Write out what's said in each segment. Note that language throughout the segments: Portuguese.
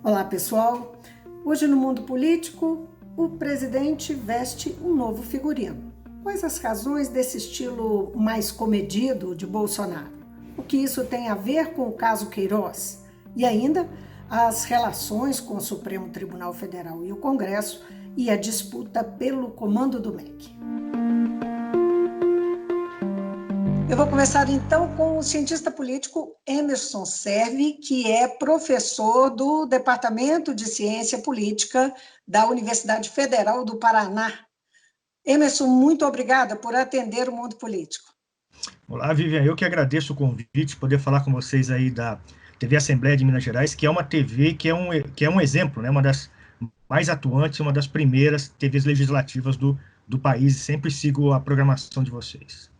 Olá, pessoal. Hoje no mundo político, o presidente veste um novo figurino. Quais as razões desse estilo mais comedido de Bolsonaro? O que isso tem a ver com o caso Queiroz? E ainda as relações com o Supremo Tribunal Federal e o Congresso e a disputa pelo comando do MEC. Eu vou começar então com o cientista político Emerson Servi, que é professor do Departamento de Ciência Política da Universidade Federal do Paraná. Emerson, muito obrigada por atender o mundo político. Olá, Vivian, eu que agradeço o convite, poder falar com vocês aí da TV Assembleia de Minas Gerais, que é uma TV que é um exemplo, né, uma das mais atuantes, uma das primeiras TVs legislativas do país, e sempre sigo a programação de vocês.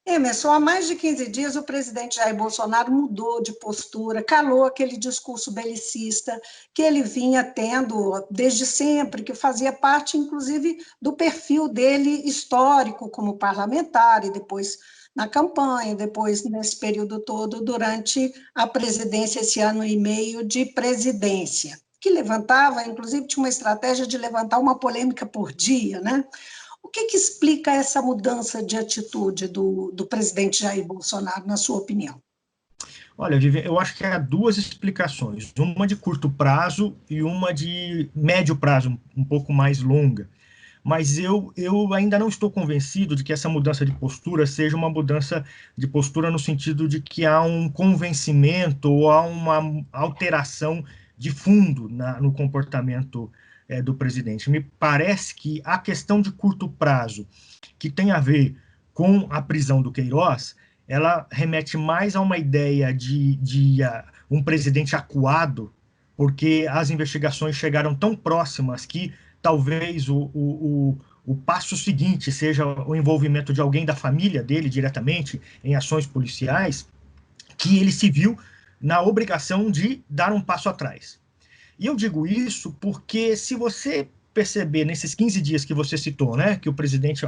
Emerson, há mais de 15 dias o presidente Jair Bolsonaro mudou de postura, calou aquele discurso belicista que ele vinha tendo desde sempre, que fazia parte, inclusive, do perfil dele histórico como parlamentar e depois na campanha, depois nesse período todo, durante a presidência, esse ano e meio de presidência, que levantava, inclusive, tinha uma estratégia de levantar uma polêmica por dia, né? O que explica essa mudança de atitude do presidente Jair Bolsonaro, na sua opinião? Olha, Vivian, eu acho que há duas explicações, uma de curto prazo e uma de médio prazo, um pouco mais longa. Mas eu ainda não estou convencido de que essa mudança de postura seja uma mudança de postura no sentido de que há um convencimento ou há uma alteração de fundo no comportamento do presidente. Me parece que a questão de curto prazo, que tem a ver com a prisão do Queiroz, ela remete mais a uma ideia de um presidente acuado, porque as investigações chegaram tão próximas que talvez o passo seguinte seja o envolvimento de alguém da família dele diretamente em ações policiais, que ele se viu na obrigação de dar um passo atrás. E eu digo isso porque, se você perceber nesses 15 dias que você citou, né, que o presidente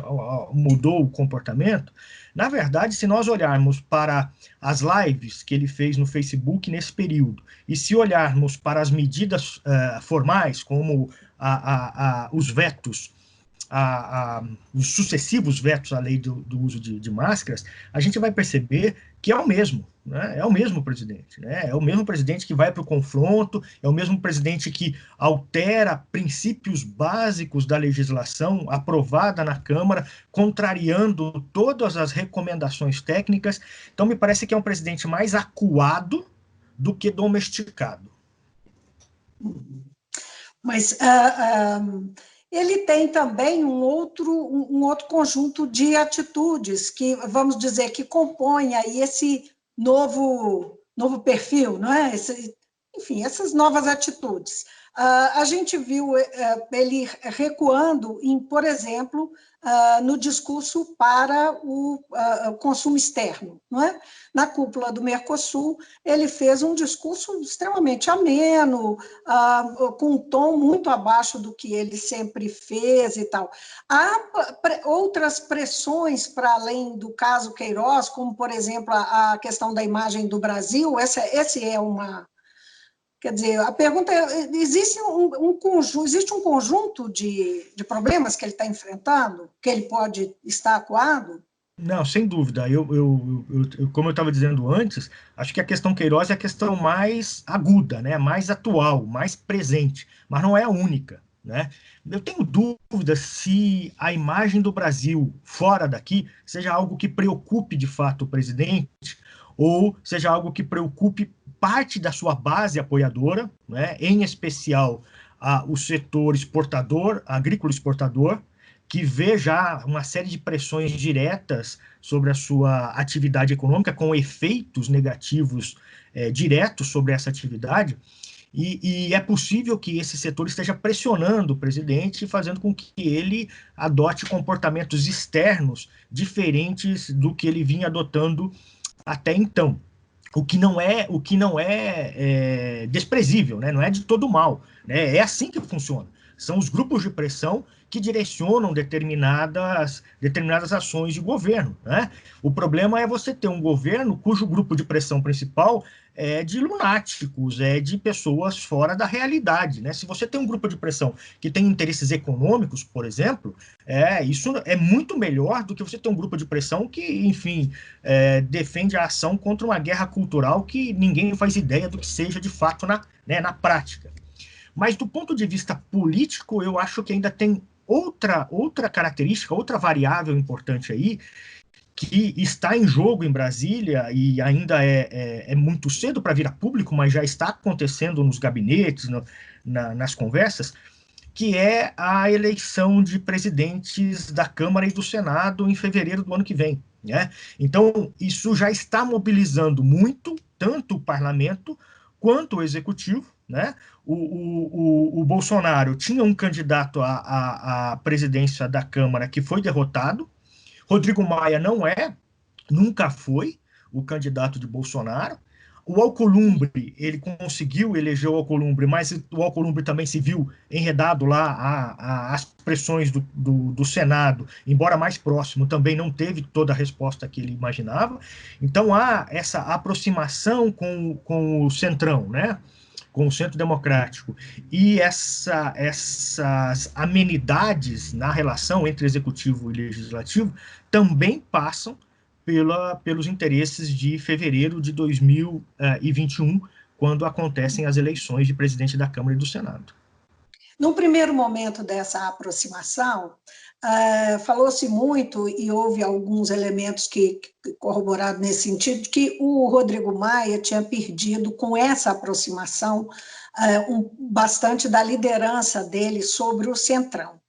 mudou o comportamento, na verdade, se nós olharmos para as lives que ele fez no Facebook nesse período, e se olharmos para as medidas formais, como os vetos, os sucessivos vetos à lei do uso de máscaras, a gente vai perceber que é o mesmo, né? É o mesmo presidente, né? É o mesmo presidente que vai para o confronto, é o mesmo presidente que altera princípios básicos da legislação aprovada na Câmara, contrariando todas as recomendações técnicas. Então, me parece que é um presidente mais acuado do que domesticado. Mas ele tem também um outro conjunto de atitudes que, vamos dizer, que compõem aí esse novo perfil, não é? Enfim, essas novas atitudes. A gente viu ele recuando em, por exemplo, no discurso para o consumo externo, não é? Na cúpula do Mercosul, ele fez um discurso extremamente ameno, com um tom muito abaixo do que ele sempre fez e tal. Há outras pressões para além do caso Queiroz, como, por exemplo, a questão da imagem do Brasil. Esse é uma... Quer dizer, a pergunta é, existe um conjunto de problemas que ele está enfrentando, que ele pode estar acuado? Não, sem dúvida. Como eu estava dizendo antes, acho que a questão Queiroz é a questão mais aguda, né? Mais atual, mais presente, mas não é a única, né? Eu tenho dúvida se a imagem do Brasil fora daqui seja algo que preocupe de fato o presidente, ou seja algo que preocupe parte da sua base apoiadora, né? Em especial o setor exportador, agrícola exportador, que vê já uma série de pressões diretas sobre a sua atividade econômica, com efeitos negativos diretos sobre essa atividade, e é possível que esse setor esteja pressionando o presidente e fazendo com que ele adote comportamentos externos diferentes do que ele vinha adotando até então. O que não é desprezível, né? Não é de todo mal, né? É assim que funciona. São os grupos de pressão que direcionam determinadas ações de governo, né? O problema é você ter um governo cujo grupo de pressão principal é de lunáticos, é de pessoas fora da realidade, né? Se você tem um grupo de pressão que tem interesses econômicos, por exemplo, isso é muito melhor do que você ter um grupo de pressão que, enfim, defende a ação contra uma guerra cultural que ninguém faz ideia do que seja de fato na prática. Mas do ponto de vista político, eu acho que ainda tem outra característica, outra variável importante aí, que está em jogo em Brasília e ainda é muito cedo para vir a público, mas já está acontecendo nos gabinetes, nas conversas, que é a eleição de presidentes da Câmara e do Senado em fevereiro do ano que vem, né? Então, isso já está mobilizando muito, tanto o parlamento quanto o executivo, né? O Bolsonaro tinha um candidato à presidência da Câmara que foi derrotado. Rodrigo Maia nunca foi o candidato de Bolsonaro. O Alcolumbre, ele conseguiu eleger o Alcolumbre, mas o Alcolumbre também se viu enredado lá às pressões do Senado, embora mais próximo, também não teve toda a resposta que ele imaginava. Então há essa aproximação com o Centrão, né? Com o Centro Democrático, e essas amenidades na relação entre executivo e legislativo também passam pelos interesses de fevereiro de 2021, quando acontecem as eleições de presidente da Câmara e do Senado. No primeiro momento dessa aproximação, falou-se muito, e houve alguns elementos que corroboraram nesse sentido, que o Rodrigo Maia tinha perdido, com essa aproximação, bastante da liderança dele sobre o Centrão.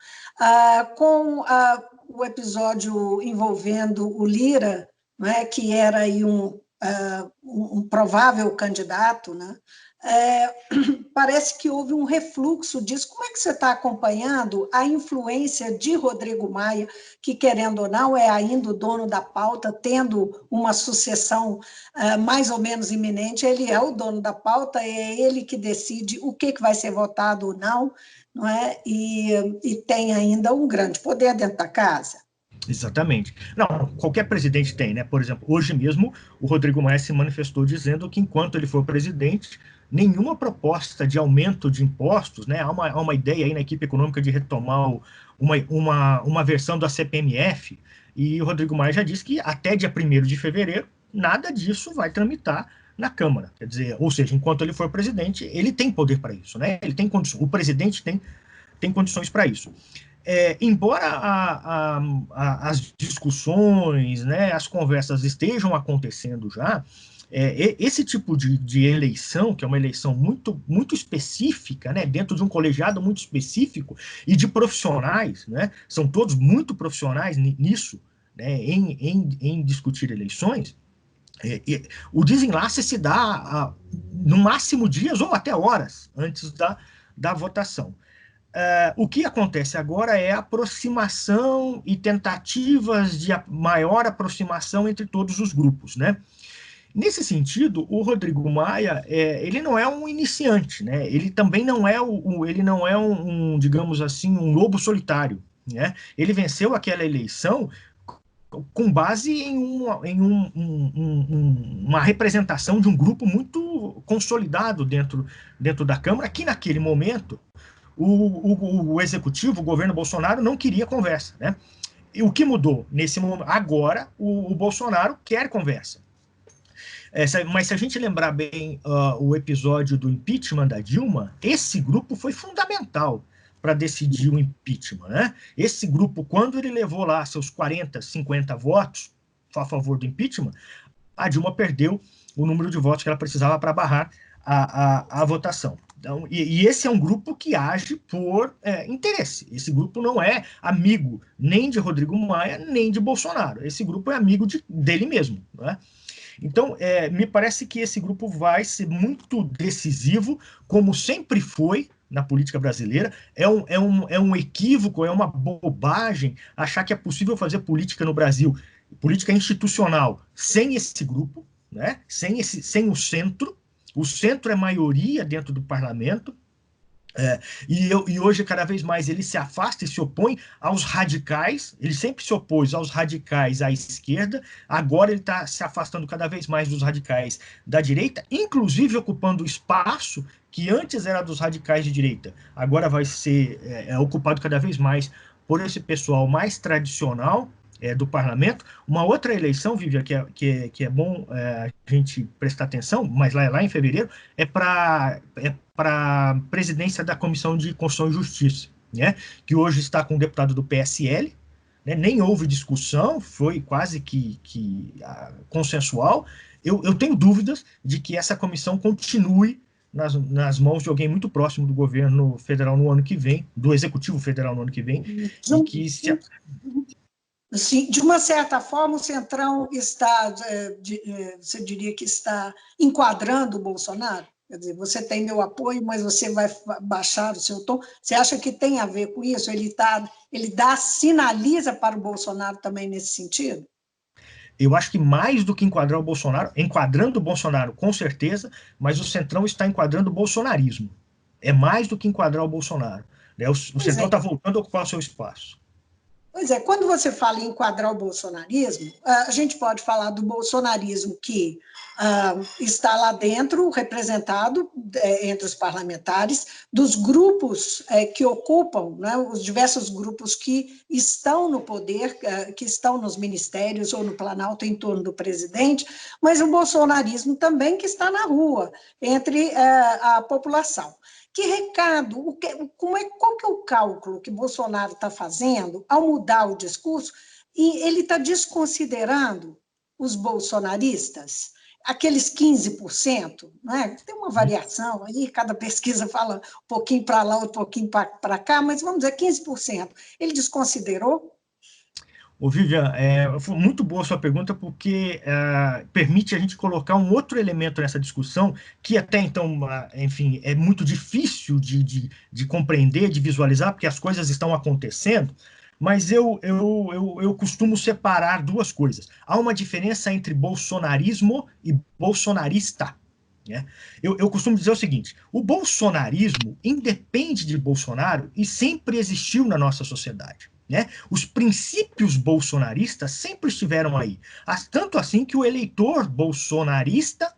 Com o episódio envolvendo o Lira, né, que era aí um provável candidato, né, parece que houve um refluxo disso. Como é que você está acompanhando a influência de Rodrigo Maia, que, querendo ou não, é ainda o dono da pauta, tendo uma sucessão mais ou menos iminente? Ele é o dono da pauta, é ele que decide o que vai ser votado ou não, não é? E tem ainda um grande poder dentro da casa. Exatamente. Não, qualquer presidente tem, né? Por exemplo, hoje mesmo o Rodrigo Maia se manifestou dizendo que enquanto ele for presidente, nenhuma proposta de aumento de impostos, né? Há uma ideia aí na equipe econômica de retomar uma versão da CPMF, e o Rodrigo Maia já disse que até dia 1º de fevereiro, nada disso vai tramitar na Câmara. Quer dizer, ou seja, enquanto ele for presidente, ele tem poder para isso, né? Ele tem condições, o presidente tem condições para isso. Embora as discussões, né, as conversas estejam acontecendo já, esse tipo de eleição, que é uma eleição muito, muito específica, né, dentro de um colegiado muito específico e de profissionais, né, são todos muito profissionais nisso, né, em discutir eleições, o desenlace se dá no máximo dias ou até horas antes da votação. O que acontece agora é aproximação e tentativas de maior aproximação entre todos os grupos, né? Nesse sentido, o Rodrigo Maia, ele não é um iniciante, né? Ele também não é digamos assim, um lobo solitário, né? Ele venceu aquela eleição com base em uma representação de um grupo muito consolidado dentro da Câmara, que naquele momento o executivo, o governo Bolsonaro, não queria conversa, né? E o que mudou nesse momento? Agora, o Bolsonaro quer conversa. Mas se a gente lembrar bem o episódio do impeachment da Dilma, esse grupo foi fundamental para decidir o impeachment, né? Esse grupo, quando ele levou lá seus 40, 50 votos a favor do impeachment, a Dilma perdeu o número de votos que ela precisava para barrar a votação. Então, e esse é um grupo que age por interesse. Esse grupo não é amigo nem de Rodrigo Maia, nem de Bolsonaro. Esse grupo é amigo dele mesmo, né? Então, me parece que esse grupo vai ser muito decisivo, como sempre foi na política brasileira. É um equívoco, é uma bobagem achar que é possível fazer política no Brasil, política institucional, sem esse grupo, né? Sem o centro. O centro é maioria dentro do parlamento. E hoje, cada vez mais, ele se afasta e se opõe aos radicais. Ele sempre se opôs aos radicais à esquerda. Agora ele está se afastando cada vez mais dos radicais da direita, inclusive ocupando o espaço que antes era dos radicais de direita. Agora vai ser ocupado cada vez mais por esse pessoal mais tradicional do parlamento. Uma outra eleição, Vivian, que é bom a gente prestar atenção, mas lá em fevereiro, é para a presidência da Comissão de Constituição e Justiça, né? Que hoje está com o deputado do PSL, né? Nem houve discussão, foi quase que consensual. Eu tenho dúvidas de que essa comissão continue nas mãos de alguém muito próximo do governo federal no ano que vem, do executivo federal no ano que vem, e que se... Sim, de uma certa forma, o Centrão está, você diria que está enquadrando o Bolsonaro? Quer dizer, você tem meu apoio, mas você vai baixar o seu tom. Você acha que tem a ver com isso? Ele sinaliza para o Bolsonaro também nesse sentido? Eu acho que mais do que enquadrar o Bolsonaro, enquadrando o Bolsonaro com certeza, mas o Centrão está enquadrando o bolsonarismo. É mais do que enquadrar o Bolsonaro, né? O Centrão está voltando a ocupar o seu espaço. Pois é, quando você fala em enquadrar o bolsonarismo, a gente pode falar do bolsonarismo que está lá dentro, representado entre os parlamentares, dos grupos que ocupam, né, os diversos grupos que estão no poder, que estão nos ministérios ou no Planalto em torno do presidente, mas o bolsonarismo também que está na rua, entre a população. Que recado, qual que é o cálculo que Bolsonaro está fazendo ao mudar o discurso? E ele está desconsiderando os bolsonaristas, aqueles 15%, né? Tem uma variação aí, cada pesquisa fala um pouquinho para lá, um pouquinho para cá, mas vamos dizer 15%. Ele desconsiderou? Ô, Vivian, foi muito boa a sua pergunta, porque permite a gente colocar um outro elemento nessa discussão, que até então, enfim, é muito difícil de compreender, de visualizar, porque as coisas estão acontecendo, mas eu costumo separar duas coisas. Há uma diferença entre bolsonarismo e bolsonarista, né? Eu costumo dizer o seguinte: o bolsonarismo independe de Bolsonaro e sempre existiu na nossa sociedade, né? Os princípios bolsonaristas sempre estiveram aí. Tanto assim que o eleitor bolsonarista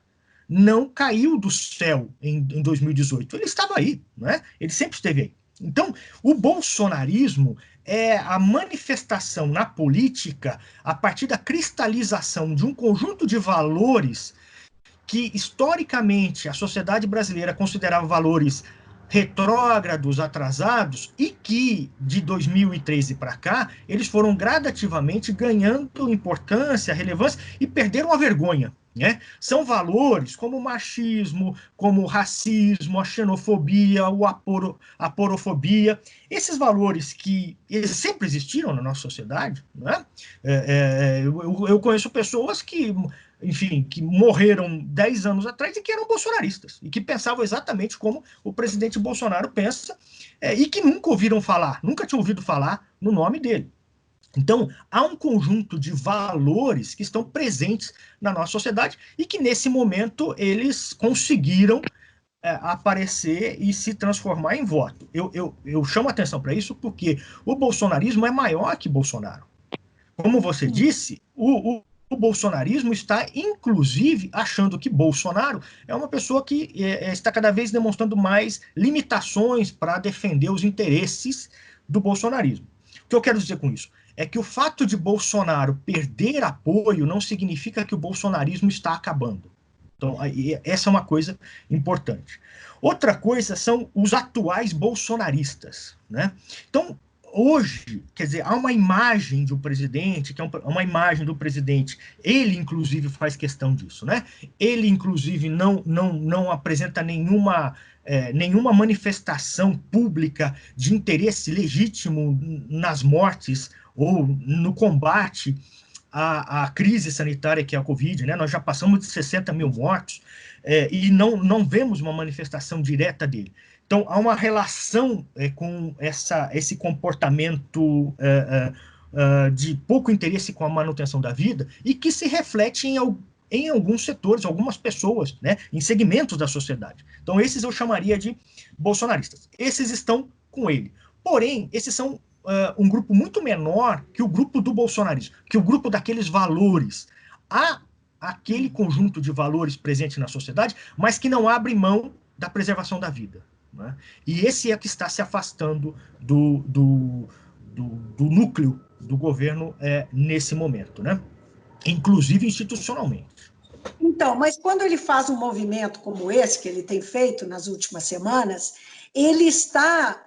não caiu do céu em 2018. Ele estava aí, né? Ele sempre esteve aí. Então, o bolsonarismo é a manifestação na política a partir da cristalização de um conjunto de valores que, historicamente, a sociedade brasileira considerava valores retrógrados, atrasados, e que, de 2013 para cá, eles foram gradativamente ganhando importância, relevância e perderam a vergonha, né? São valores como o machismo, como o racismo, a xenofobia, a porofobia, esses valores que eles sempre existiram na nossa sociedade, né? Eu conheço pessoas que, enfim, que morreram 10 anos atrás e que eram bolsonaristas, e que pensavam exatamente como o presidente Bolsonaro pensa, e que nunca ouviram falar, nunca tinham ouvido falar no nome dele. Então, há um conjunto de valores que estão presentes na nossa sociedade e que, nesse momento, eles conseguiram aparecer e se transformar em voto. Eu chamo atenção para isso porque o bolsonarismo é maior que Bolsonaro. Como você disse, o bolsonarismo está, inclusive, achando que Bolsonaro é uma pessoa que está cada vez demonstrando mais limitações para defender os interesses do bolsonarismo. O que eu quero dizer com isso? É que o fato de Bolsonaro perder apoio não significa que o bolsonarismo está acabando. Então, essa é uma coisa importante. Outra coisa são os atuais bolsonaristas, né? Então, hoje, quer dizer, há uma imagem de um presidente, que é uma imagem do presidente, ele, inclusive, faz questão disso, né? Ele, inclusive, não apresenta nenhuma manifestação pública de interesse legítimo nas mortes ou no combate à crise sanitária que é a Covid, né? Nós já passamos de 60 mil mortos, e não vemos uma manifestação direta dele. Então, há uma relação com esse comportamento de pouco interesse com a manutenção da vida e que se reflete em alguns setores, algumas pessoas, né, em segmentos da sociedade. Então, esses eu chamaria de bolsonaristas. Esses estão com ele. Porém, esses são um grupo muito menor que o grupo do bolsonarismo, que o grupo daqueles valores. Há aquele conjunto de valores presente na sociedade, mas que não abre mão da preservação da vida. Né? E esse é o que está se afastando do núcleo do governo nesse momento, né? Inclusive institucionalmente. Então, mas quando ele faz um movimento como esse que ele tem feito nas últimas semanas, ele está,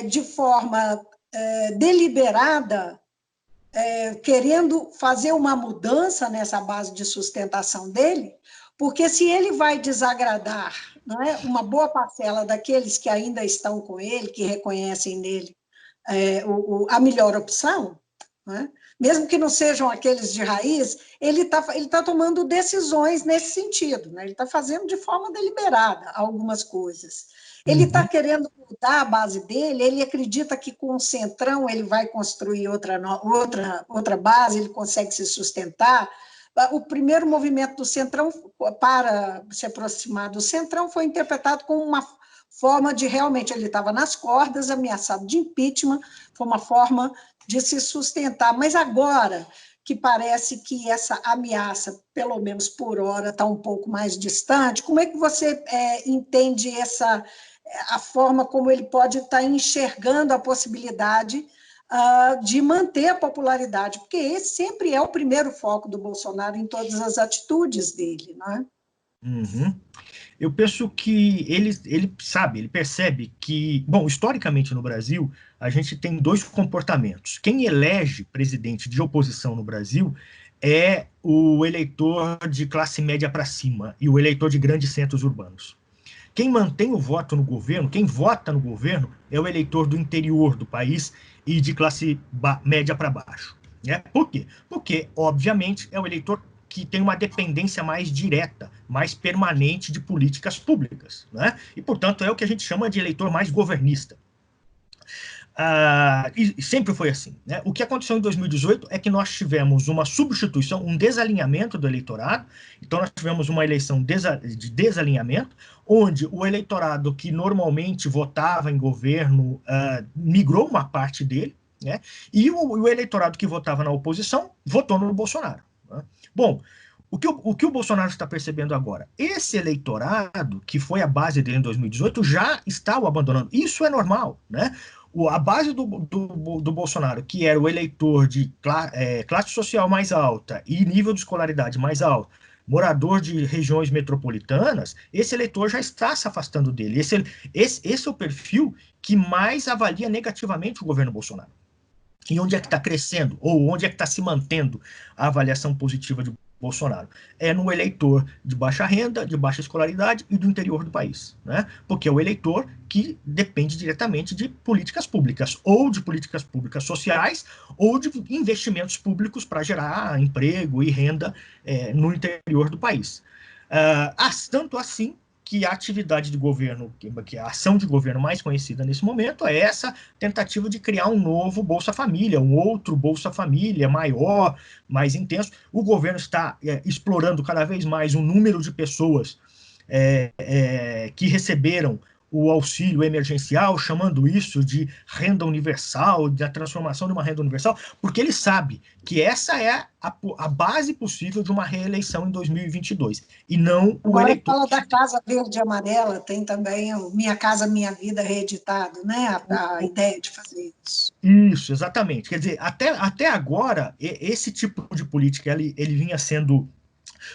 de forma deliberada, querendo fazer uma mudança nessa base de sustentação dele, porque se ele vai desagradar, não é, uma boa parcela daqueles que ainda estão com ele, que reconhecem nele a melhor opção, não é? Mesmo que não sejam aqueles de raiz, ele tá tomando decisões nesse sentido, né? Ele está fazendo de forma deliberada algumas coisas. Ele está querendo mudar a base dele, ele acredita que com o Centrão ele vai construir outra base, ele consegue se sustentar. O primeiro movimento do Centrão, para se aproximar do Centrão, foi interpretado como uma forma de realmente, ele estava nas cordas, ameaçado de impeachment, foi uma forma de se sustentar. Mas agora que parece que essa ameaça, pelo menos por hora, está um pouco mais distante, como é que você entende a forma como ele pode estar enxergando a possibilidade de manter a popularidade? Porque esse sempre é o primeiro foco do Bolsonaro em todas as atitudes dele, não é? Eu penso que ele sabe, ele percebe que, bom, historicamente no Brasil, a gente tem dois comportamentos. Quem elege presidente de oposição no Brasil é o eleitor de classe média para cima e o eleitor de grandes centros urbanos. Quem mantém o voto no governo, quem vota no governo, é o eleitor do interior do país e de classe média para baixo. Né? Por quê? Porque, obviamente, é o eleitor que tem uma dependência mais direta, mais permanente de políticas públicas. Né? E, portanto, é o que a gente chama de eleitor mais governista. E sempre foi assim. Né? O que aconteceu em 2018 é que nós tivemos uma substituição, um desalinhamento do eleitorado. Então, nós tivemos uma eleição de desalinhamento, onde o eleitorado que normalmente votava em governo migrou uma parte dele, né? E o eleitorado que votava na oposição votou no Bolsonaro. Né? Bom, o que o Bolsonaro está percebendo agora? Esse eleitorado, que foi a base dele em 2018, já está o abandonando. Isso é normal, né? A base do Bolsonaro, que era o eleitor de classe social mais alta e nível de escolaridade mais alto, morador de regiões metropolitanas, esse eleitor já está se afastando dele. Esse é o perfil que mais avalia negativamente o governo Bolsonaro. E onde é que está crescendo, ou onde é que está se mantendo a avaliação positiva de Bolsonaro? É no eleitor de baixa renda, de baixa escolaridade e do interior do país, né? Porque é o eleitor que depende diretamente de políticas públicas, ou de políticas públicas sociais, ou de investimentos públicos para gerar emprego e renda no interior do país. Tanto assim que a atividade de governo, que a ação de governo mais conhecida nesse momento é essa tentativa de criar um novo Bolsa Família, um outro Bolsa Família maior, mais intenso. O governo está explorando cada vez mais um número de pessoas que receberam o auxílio emergencial, chamando isso de renda universal, da transformação de uma renda universal, porque ele sabe que essa é a base possível de uma reeleição em 2022, e não o Agora eleitor. fala da Casa Verde e Amarela, tem também o Minha Casa Minha Vida reeditado, né? A ideia de fazer isso. Isso, exatamente. Quer dizer, até agora, esse tipo de política ele vinha sendo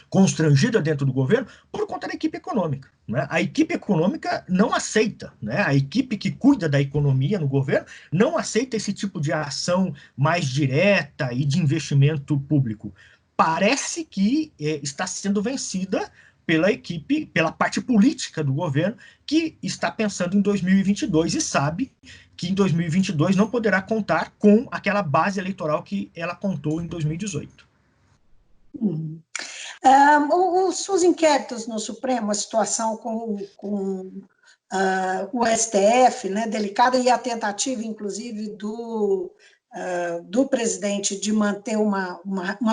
constrangida dentro do governo por conta da equipe econômica. Né? A equipe econômica não aceita, né? A equipe que cuida da economia no governo não aceita esse tipo de ação mais direta e de investimento público. Parece que está sendo vencida pela equipe, pela parte política do governo, que está pensando em 2022 e sabe que em 2022 não poderá contar com aquela base eleitoral que ela contou em 2018. Os inquéritos no Supremo, a situação com o STF, né, delicada, e a tentativa, inclusive, do presidente de manter uma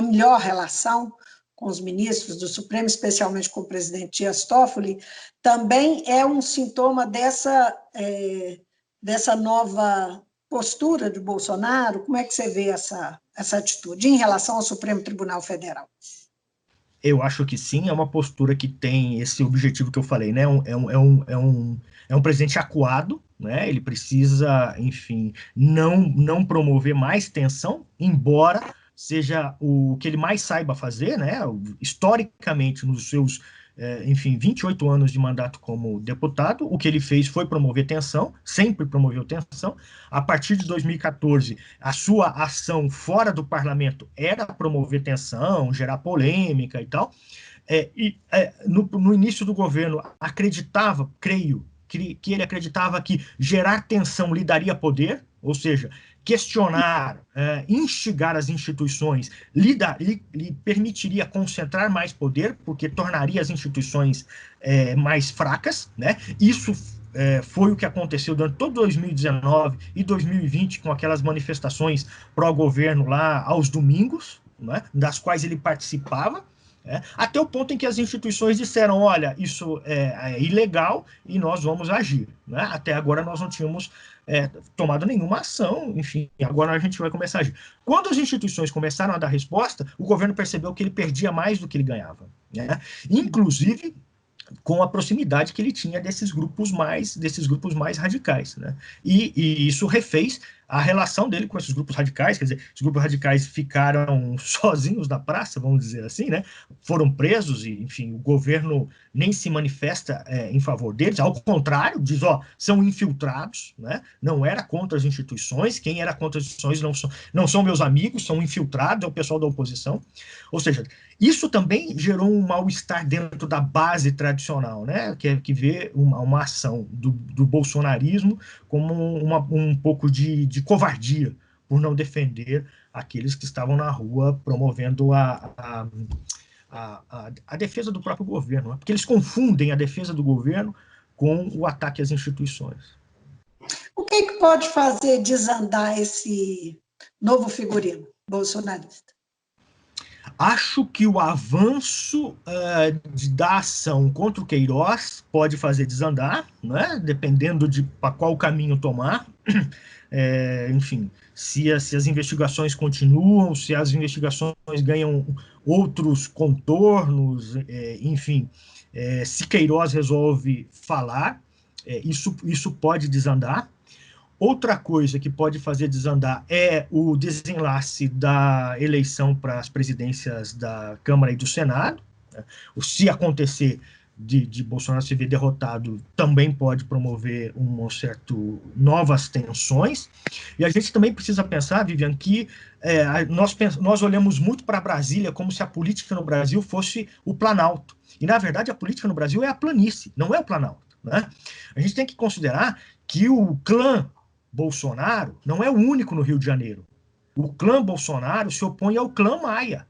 melhor relação com os ministros do Supremo, especialmente com o presidente Dias Toffoli, também é um sintoma dessa nova postura de Bolsonaro? Como é que você vê essa atitude em relação ao Supremo Tribunal Federal? Eu acho que sim, é uma postura que tem esse objetivo que eu falei, né? É um presidente acuado, né? Ele precisa, enfim, não promover mais tensão, embora seja o que ele mais saiba fazer, né? Historicamente, nos seus, enfim, 28 anos de mandato como deputado, o que ele fez foi promover tensão, sempre promoveu tensão. A partir de 2014, a sua ação fora do parlamento era promover tensão, gerar polêmica e tal. No início do governo, acreditava, creio, que ele acreditava que gerar tensão lhe daria poder, ou seja, questionar, instigar as instituições lhe permitiria concentrar mais poder, porque tornaria as instituições mais fracas, né? Isso foi o que aconteceu durante todo 2019 e 2020, com aquelas manifestações pró-governo lá aos domingos, né? Das quais ele participava, até o ponto em que as instituições disseram, olha, isso é ilegal e nós vamos agir. Né? Até agora nós não tínhamos tomado nenhuma ação, enfim, agora a gente vai começar a agir. Quando as instituições começaram a dar resposta, o governo percebeu que ele perdia mais do que ele ganhava. Né? Inclusive com a proximidade que ele tinha desses grupos mais radicais, né? E isso refez a relação dele com esses grupos radicais, quer dizer, os grupos radicais ficaram sozinhos na praça, vamos dizer assim, né? Foram presos e, enfim, o governo nem se manifesta em favor deles, ao contrário, diz, ó, são infiltrados, né? Não era contra as instituições, quem era contra as instituições não são meus amigos, são infiltrados, é o pessoal da oposição. Ou seja, isso também gerou um mal-estar dentro da base tradicional, né? Que vê uma ação do bolsonarismo como um pouco de covardia, por não defender aqueles que estavam na rua promovendo a defesa do próprio governo, né? Porque eles confundem a defesa do governo com o ataque às instituições. O que pode fazer desandar esse novo figurino bolsonarista? Acho que o avanço da ação contra o Queiroz pode fazer desandar, né? Dependendo de para qual caminho tomar. Enfim, se as investigações continuam, se as investigações ganham outros contornos, enfim, se Queiroz resolve falar, isso pode desandar. Outra coisa que pode fazer desandar é o desenlace da eleição para as presidências da Câmara e do Senado. Se acontecer de Bolsonaro se ver derrotado, também pode promover novas tensões. E a gente também precisa pensar, Vivian, que nós olhamos muito para Brasília como se a política no Brasil fosse o Planalto. E, na verdade, a política no Brasil é a planície, não é o Planalto. Né? A gente tem que considerar que o clã Bolsonaro não é o único no Rio de Janeiro. O clã Bolsonaro se opõe ao clã Maia.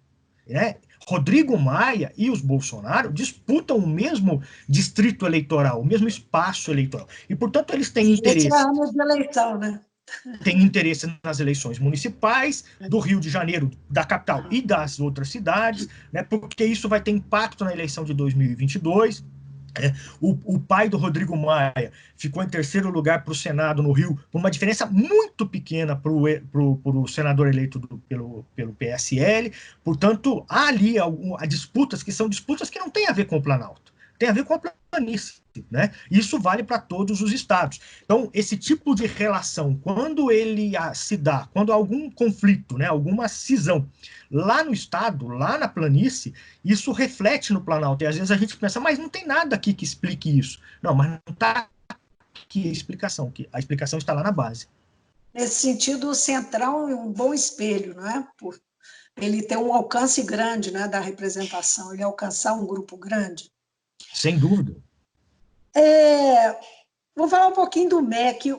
Né? Rodrigo Maia e os Bolsonaro disputam o mesmo distrito eleitoral, o mesmo espaço eleitoral. E, portanto, eles têm interesse. Esse é ano de eleição, né? Tem interesse nas eleições municipais do Rio de Janeiro, da capital e das outras cidades, né? Porque isso vai ter impacto na eleição de 2022. O pai do Rodrigo Maia ficou em terceiro lugar para o Senado no Rio, por uma diferença muito pequena para o senador eleito pelo PSL. Portanto, há ali disputas que são disputas que não têm a ver com o Planalto, tem a ver com a planície. Né? Isso vale para todos os estados. Então, esse tipo de relação, quando ele se dá, quando há algum conflito, né, alguma cisão lá no estado, lá na planície, isso reflete no Planalto. E às vezes a gente pensa, mas não tem nada aqui que explique isso. Não, mas não está aqui a explicação, que a explicação está lá na base. Nesse sentido, o Centrão é um bom espelho, não é? Ele tem um alcance grande, né, da representação, ele alcançar um grupo grande. Sem dúvida. Vou falar um pouquinho do MEC.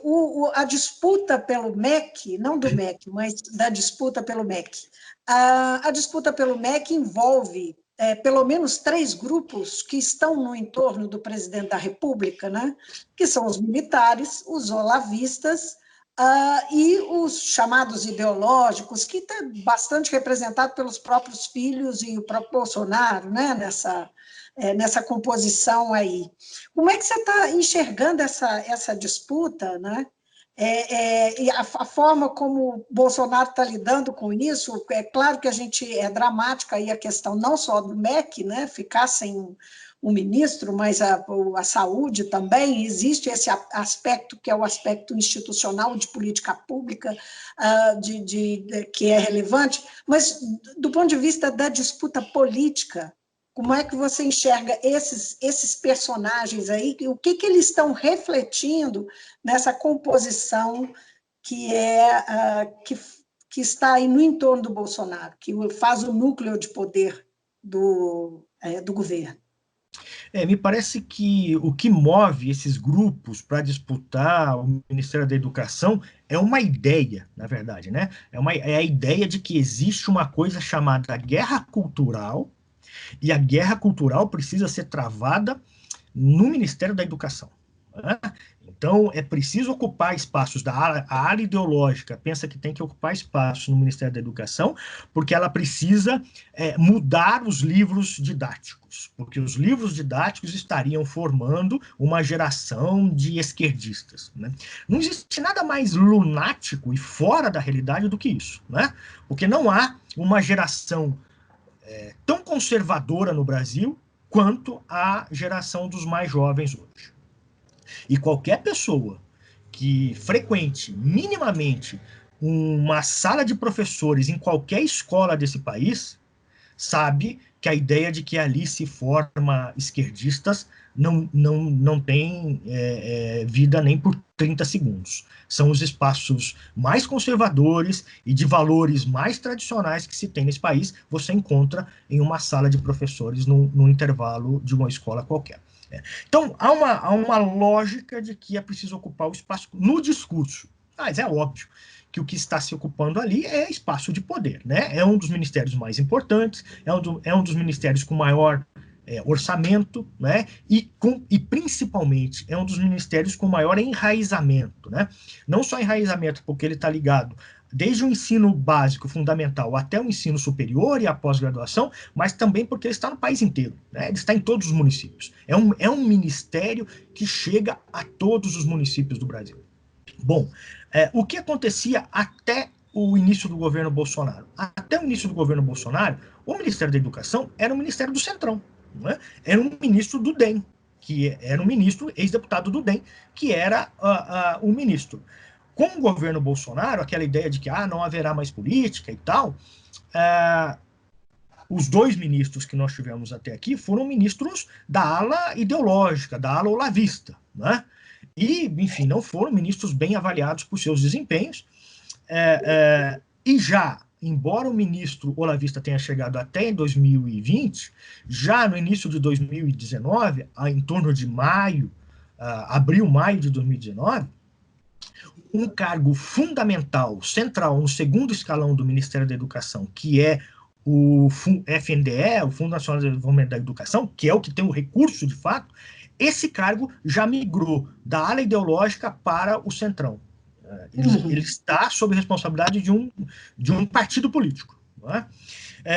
A disputa pelo MEC, não do MEC, mas da disputa pelo MEC. A disputa pelo MEC envolve pelo menos 3 grupos que estão no entorno do presidente da República, né? Que são os militares, os olavistas e os chamados ideológicos, que está bastante representado pelos próprios filhos e o próprio Bolsonaro, né, nessa composição aí. Como é que você está enxergando essa disputa, né? E a forma como o Bolsonaro está lidando com isso? É claro que é dramática aí a questão não só do MEC, né, ficar sem o ministro, mas a saúde também, existe esse aspecto que é o aspecto institucional de política pública, que é relevante, mas do ponto de vista da disputa política, como é que você enxerga esses personagens aí, o que eles estão refletindo nessa composição que está aí no entorno do Bolsonaro, que faz o núcleo de poder do governo? Me parece que o que move esses grupos para disputar o Ministério da Educação é uma ideia, na verdade, né? É a ideia de que existe uma coisa chamada guerra cultural, e a guerra cultural precisa ser travada no Ministério da Educação, né? Então, é preciso ocupar espaços a área ideológica pensa que tem que ocupar espaços no Ministério da Educação, porque ela precisa mudar os livros didáticos, porque os livros didáticos estariam formando uma geração de esquerdistas, né? Não existe nada mais lunático e fora da realidade do que isso, né? Porque não há uma geração tão conservadora no Brasil quanto a geração dos mais jovens hoje. E qualquer pessoa que frequente minimamente uma sala de professores em qualquer escola desse país sabe que a ideia de que ali se forma esquerdistas não tem vida nem por 30 segundos. São os espaços mais conservadores e de valores mais tradicionais que se tem nesse país, você encontra em uma sala de professores no intervalo de uma escola qualquer. Então, há uma lógica de que é preciso ocupar o espaço no discurso. Mas é óbvio que o que está se ocupando ali é espaço de poder, né? É um dos ministérios mais importantes, é um dos ministérios com maior orçamento, né? E principalmente é um dos ministérios com maior enraizamento, né? Não só enraizamento porque ele está ligado desde o ensino básico, fundamental, até o ensino superior e a pós-graduação, mas também porque ele está no país inteiro, né? Ele está em todos os municípios. É um ministério que chega a todos os municípios do Brasil. Bom, o que acontecia até o início do governo Bolsonaro? Até o início do governo Bolsonaro, o Ministério da Educação era um ministério do Centrão, não é? Era um ministro do DEM, que era um ministro, ex-deputado do DEM, que era o ministro. Com o governo Bolsonaro, aquela ideia de que não haverá mais política e tal, os dois ministros que nós tivemos até aqui foram ministros da ala ideológica, da ala olavista, né? E, enfim, não foram ministros bem avaliados por seus desempenhos. E já, embora o ministro olavista tenha chegado até 2020, já no início de 2019, em torno de abril, maio de 2019, um cargo fundamental, central, no segundo escalão do Ministério da Educação, que é o FNDE, o Fundo Nacional de Desenvolvimento da Educação, que é o que tem o recurso de fato, esse cargo já migrou da ala ideológica para o Centrão. Ele está sob responsabilidade de um partido político, não é?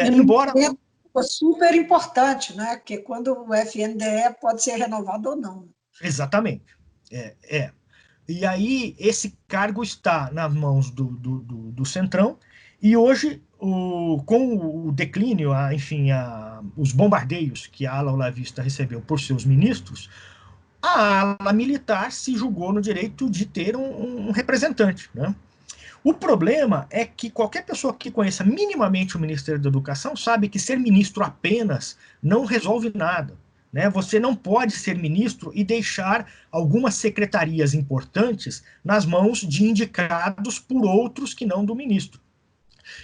Embora... É super importante, né? Porque quando o FNDE pode ser renovado ou não. Exatamente. E aí, esse cargo está nas mãos do Centrão, e hoje, com o declínio, enfim, os bombardeios que a ala olavista recebeu por seus ministros, a ala militar se julgou no direito de ter um representante, né? O problema é que qualquer pessoa que conheça minimamente o Ministério da Educação sabe que ser ministro apenas não resolve nada, né? Você não pode ser ministro e deixar algumas secretarias importantes nas mãos de indicados por outros que não do ministro.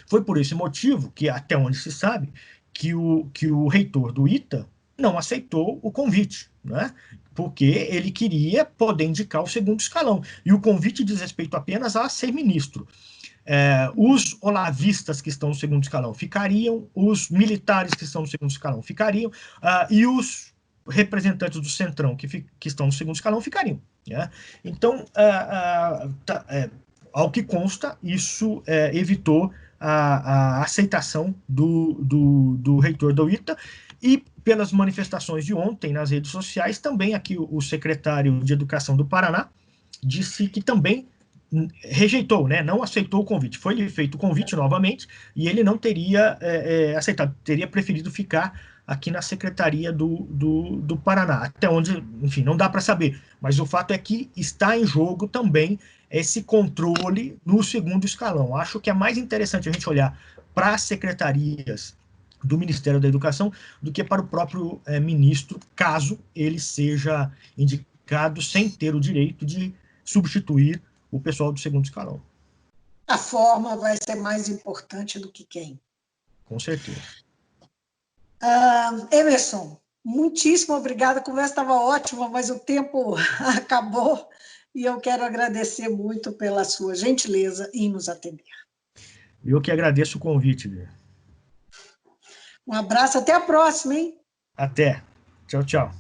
Foi por esse motivo que, até onde se sabe, que o reitor do ITA não aceitou o convite, né? Porque ele queria poder indicar o segundo escalão. E o convite diz respeito apenas a ser ministro. Os olavistas que estão no segundo escalão ficariam, os militares que estão no segundo escalão ficariam, e os representantes do Centrão que estão no segundo escalão ficariam, né? Então, ao que consta, isso evitou a aceitação do reitor da UITA, e pelas manifestações de ontem nas redes sociais, também aqui o secretário de Educação do Paraná disse que também rejeitou, né, não aceitou o convite. Foi feito o convite novamente e ele não teria aceitado, teria preferido ficar aqui na Secretaria do Paraná, até onde, enfim, não dá para saber, mas o fato é que está em jogo também esse controle no segundo escalão. Acho que é mais interessante a gente olhar para as secretarias do Ministério da Educação do que para o próprio ministro, caso ele seja indicado sem ter o direito de substituir o pessoal do segundo escalão. A forma vai ser mais importante do que quem. Com certeza. Emerson, muitíssimo obrigada. A conversa estava ótima, mas o tempo acabou e eu quero agradecer muito pela sua gentileza em nos atender. Eu que agradeço o convite, Lê. Um abraço, até a próxima, hein? Até. Tchau, tchau.